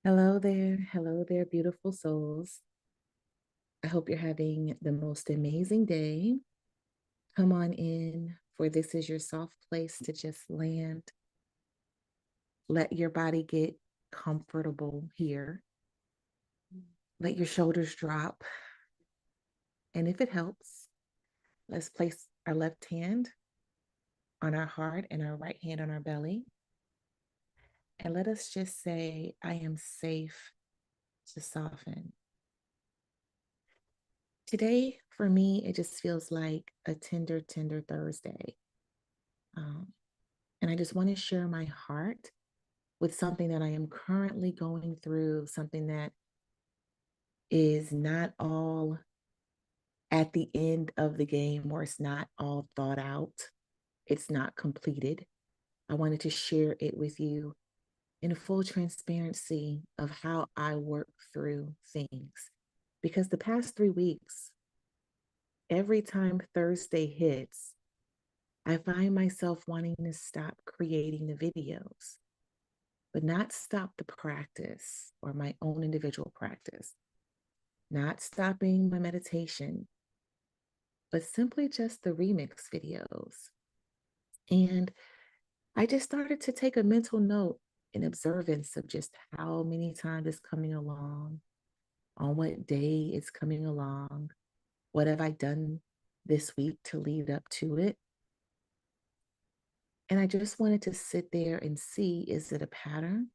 hello there, beautiful souls. I hope you're having the most amazing day. Come on in, for this is your soft place to just land. Let your body get comfortable here. Let your shoulders drop. And if it helps, let's place our left hand on our heart and our right hand on our belly. And let us just say, I am safe to soften. Today, for me, it just feels like a tender, tender Thursday. Um, and I just want to share my heart with something that I am currently going through, something that is not all at the end of the game, or it's not all thought out, it's not completed. I wanted to share it with you in full transparency of how I work through things. Because the past 3 weeks, every time Thursday hits, I find myself wanting to stop creating the videos, but not stop the practice or my own individual practice, not stopping my meditation, but simply just the remix videos. And I just started to take a mental note in observance of just how many times it's coming along, on what day it's coming along, what have I done this week to lead up to it. And I just wanted to sit there and see, is it a pattern?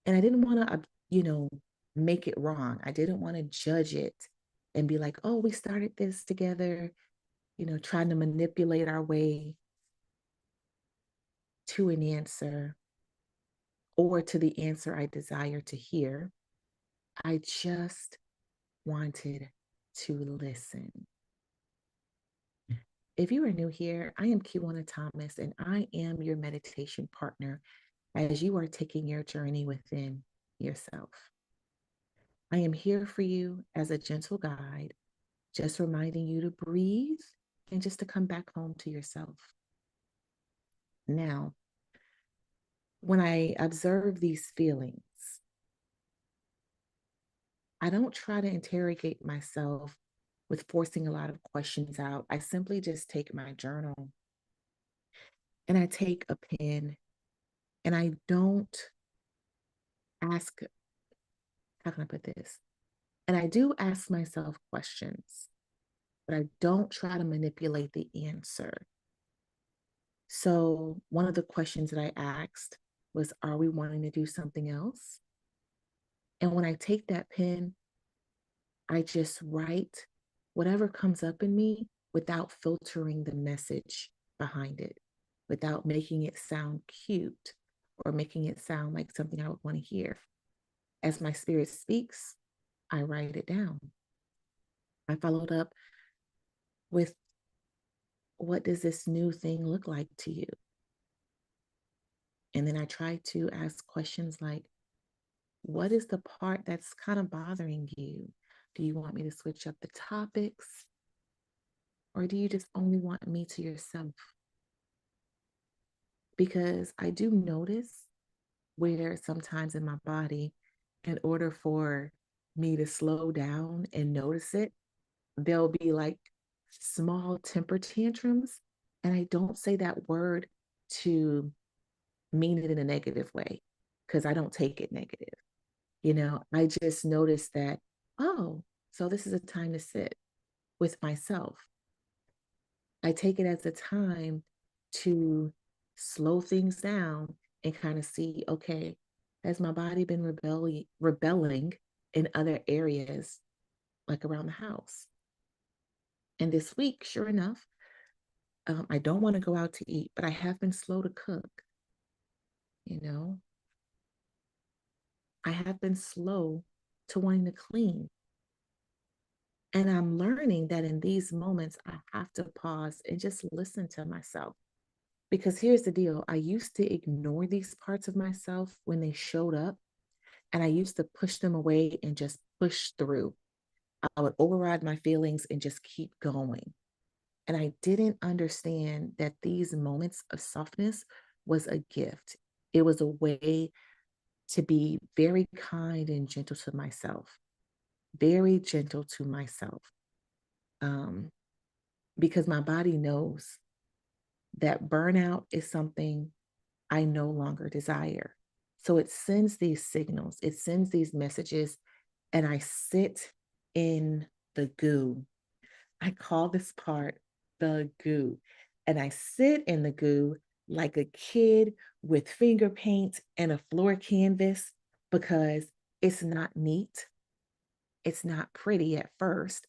And I didn't want to, make it wrong. I didn't want to judge it and be like, oh, we started this together, trying to manipulate our way to an answer or to the answer I desire to hear. I just wanted to listen. If you are new here, I am Kiwana Thomas, and I am your meditation partner as you are taking your journey within yourself. I am here for you as a gentle guide, just reminding you to breathe and just to come back home to yourself. Now, when I observe these feelings, I don't try to interrogate myself with forcing a lot of questions out. I simply just take my journal and I take a pen and I don't ask, how can I put this? And I do ask myself questions, but I don't try to manipulate the answer. So, one of the questions that I asked was, are we wanting to do something else? And when I take that pen, I just write whatever comes up in me without filtering the message behind it, without making it sound cute or making it sound like something I would want to hear. As my spirit speaks, I write it down. I followed up with, what does this new thing look like to you? And then I try to ask questions like, what is the part that's kind of bothering you? Do you want me to switch up the topics? Or do you just only want me to yourself? Because I do notice where sometimes in my body, in order for me to slow down and notice it, there'll be like small temper tantrums. And I don't say that word to mean it in a negative way, because I don't take it negative. I just noticed that, oh, so this is a time to sit with myself. I take it as a time to slow things down and kind of see, okay, has my body been rebelling in other areas, like around the house? And this week, sure enough, I don't want to go out to eat, but I have been slow to cook. You know, I have been slow to wanting to clean. And I'm learning that in these moments, I have to pause and just listen to myself. Because here's the deal, I used to ignore these parts of myself when they showed up, and I used to push them away and just push through. I would override my feelings and just keep going. And I didn't understand that these moments of softness was a gift. It was a way to be very kind and gentle to myself, very gentle to myself, um, because my body knows that burnout is something I no longer desire. So it sends these signals, it sends these messages, and I sit in the goo. I call this part the goo. And I sit in the goo like a kid with finger paint and a floor canvas because it's not neat. It's not pretty at first,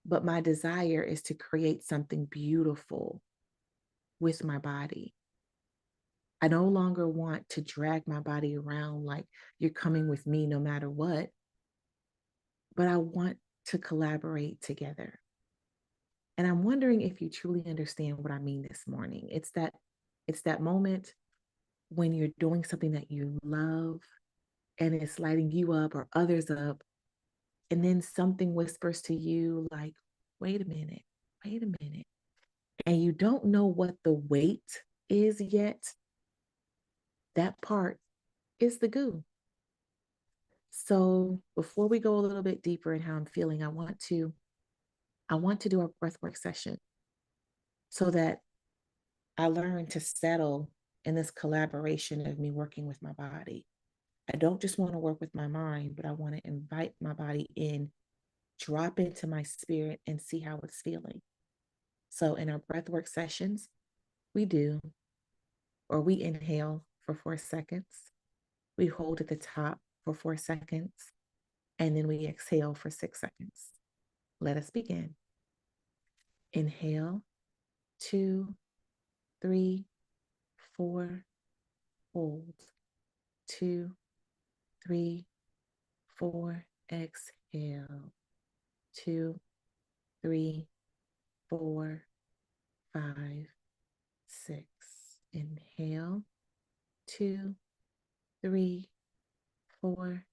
but my desire is to create something beautiful with my body. I no longer want to drag my body around like you're coming with me no matter what, but I want to collaborate together. And I'm wondering if you truly understand what I mean this morning. It's that moment when you're doing something that you love and it's lighting you up or others up, and then something whispers to you like, wait a minute, wait a minute. And you don't know what the wait is yet. That part is the goo. So before we go a little bit deeper in how I'm feeling, I want to do a breathwork session so that I learn to settle in this collaboration of me working with my body. I don't just want to work with my mind, but I want to invite my body in, drop into my spirit, and see how it's feeling. So in our breathwork sessions, we do, or we inhale for 4 seconds, we hold at the top for 4 seconds, and then we exhale for 6 seconds. Let us begin. Inhale, 2, 3, 4, hold, 2, 3, 4, exhale, 2, 3, 4, 5, 6. Inhale, 2, 3, 4,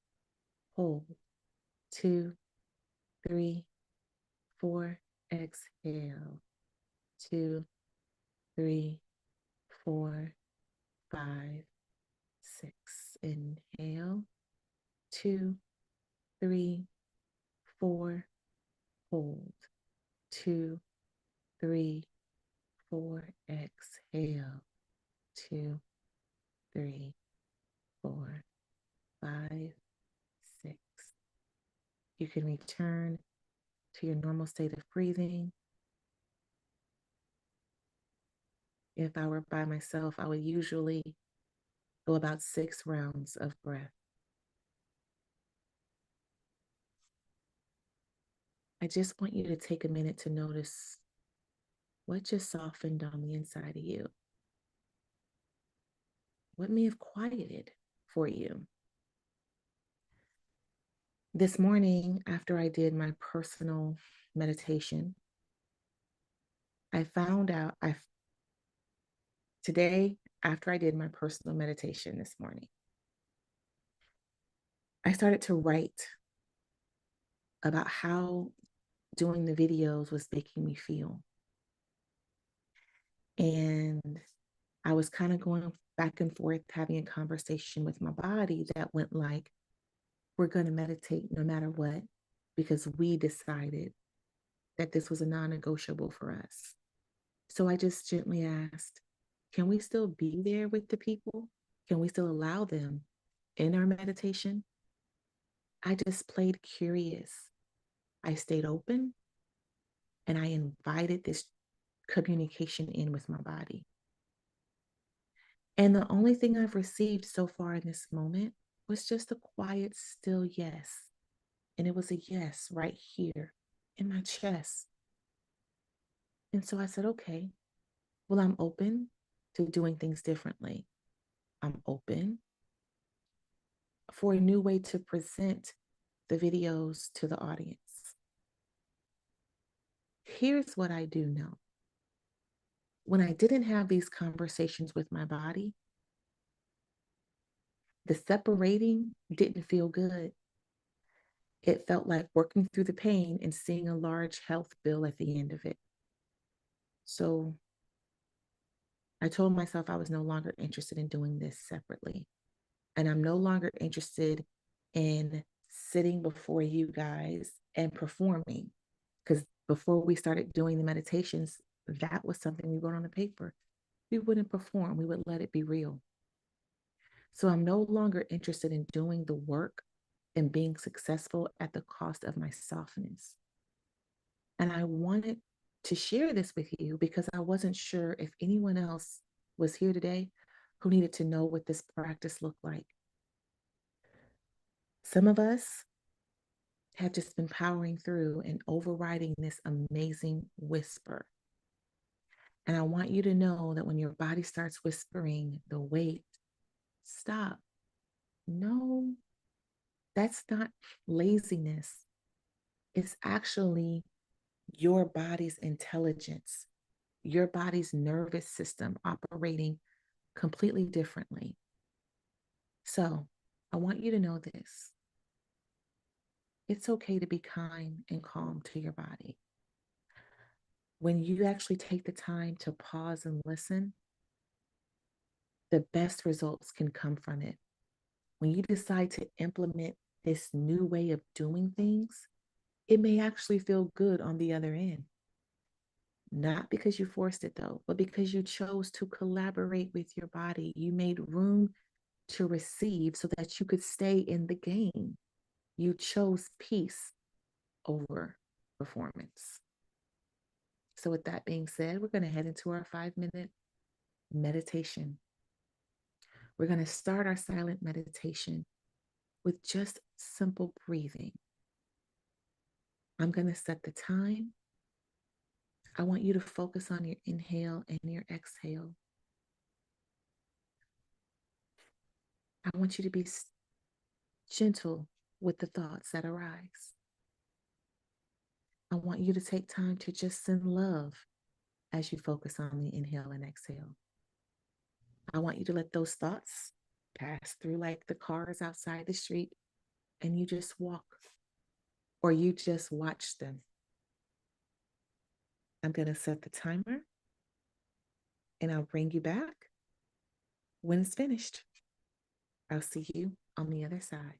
hold, 2, 3, 4, exhale, 2, 3, 4, 5, 6. Inhale, 2, 3, 4, hold, 2, 3, 4, exhale, 2, 3, 4, 5, 6. You can return to your normal state of breathing. If I were by myself, I would usually go about 6 rounds of breath. I just want you to take a minute to notice what just softened on the inside of you. What may have quieted for you? This morning, after I did my personal meditation, I found out today, after I did my personal meditation this morning, I started to write about how doing the videos was making me feel. And I was kind of going back and forth, having a conversation with my body that went like, we're going to meditate no matter what, because we decided that this was a non negotiable for us. So I just gently asked, can we still be there with the people? Can we still allow them in our meditation? I just played curious. I stayed open and I invited this communication in with my body. And the only thing I've received so far in this moment was just a quiet, still yes. And it was a yes right here in my chest. And so I said, okay, well, I'm open to doing things differently. I'm open for a new way to present the videos to the audience. Here's what I do know. When I didn't have these conversations with my body, the separating didn't feel good. It felt like working through the pain and seeing a large health bill at the end of it. So I told myself I was no longer interested in doing this separately. And I'm no longer interested in sitting before you guys and performing. Because before we started doing the meditations, that was something we wrote on the paper. We wouldn't perform, we would let it be real. So I'm no longer interested in doing the work and being successful at the cost of my softness. And I wanted to share this with you because I wasn't sure if anyone else was here today who needed to know what this practice looked like. Some of us have just been powering through and overriding this amazing whisper. And I want you to know that when your body starts whispering, the wait, stop. No, that's not laziness. It's actually your body's intelligence, your body's nervous system operating completely differently. So I want you to know this. It's okay to be kind and calm to your body. When you actually take the time to pause and listen, the best results can come from it. When you decide to implement this new way of doing things, it may actually feel good on the other end. Not because you forced it though, but because you chose to collaborate with your body. You made room to receive so that you could stay in the game. You chose peace over performance. So, with that being said, we're going to head into our 5 minute meditation. We're going to start our silent meditation with just simple breathing. I'm going to set the time. I want you to focus on your inhale and your exhale. I want you to be gentle with the thoughts that arise. I want you to take time to just send love as you focus on the inhale and exhale. I want you to let those thoughts pass through like the cars outside the street and you just walk or you just watch them. I'm going to set the timer and I'll bring you back when it's finished. I'll see you on the other side.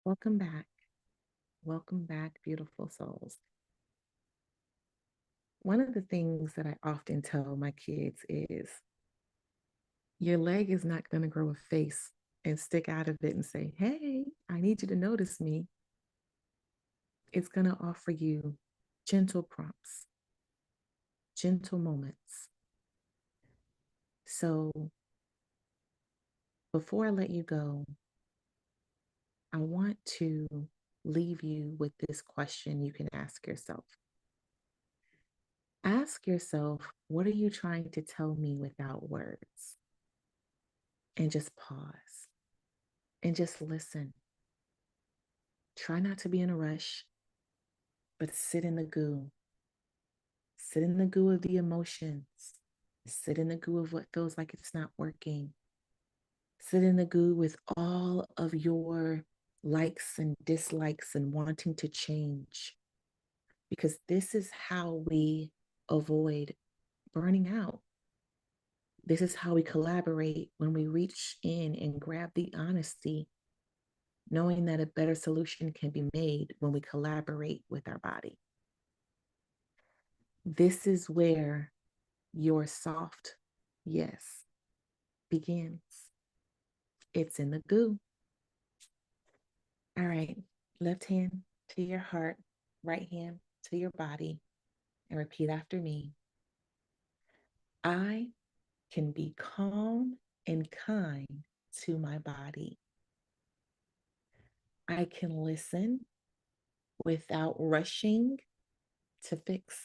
Welcome back. Welcome back, beautiful souls. One of the things that I often tell my kids is your leg is not going to grow a face and stick out of it and say, "Hey, I need you to notice me." It's going to offer you gentle prompts, gentle moments. So before I let you go, I want to leave you with this question you can ask yourself. Ask yourself, what are you trying to tell me without words? And just pause and just listen. Try not to be in a rush, but sit in the goo. Sit in the goo of the emotions. Sit in the goo of what feels like it's not working. Sit in the goo with all of your likes and dislikes and wanting to change. Because this is how we avoid burning out. This is how we collaborate when we reach in and grab the honesty, knowing that a better solution can be made when we collaborate with our body. This is where your soft yes begins. It's in the goo. All right, left hand to your heart, right hand to your body, and repeat after me. I can be calm and kind to my body. I can listen without rushing to fix.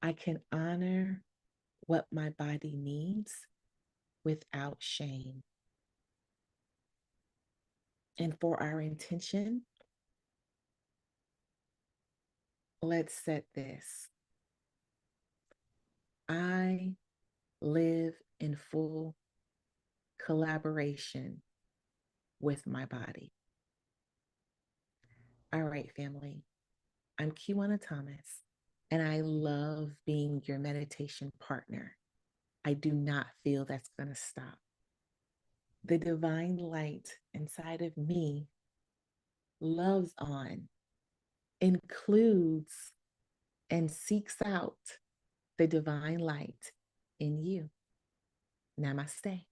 I can honor what my body needs without shame. And for our intention, let's set this. I live in full collaboration with my body. All right, family. I'm Kiwana Thomas, and I love being your meditation partner. I do not feel that's going to stop. The divine light inside of me loves on, includes, and seeks out the divine light in you. Namaste.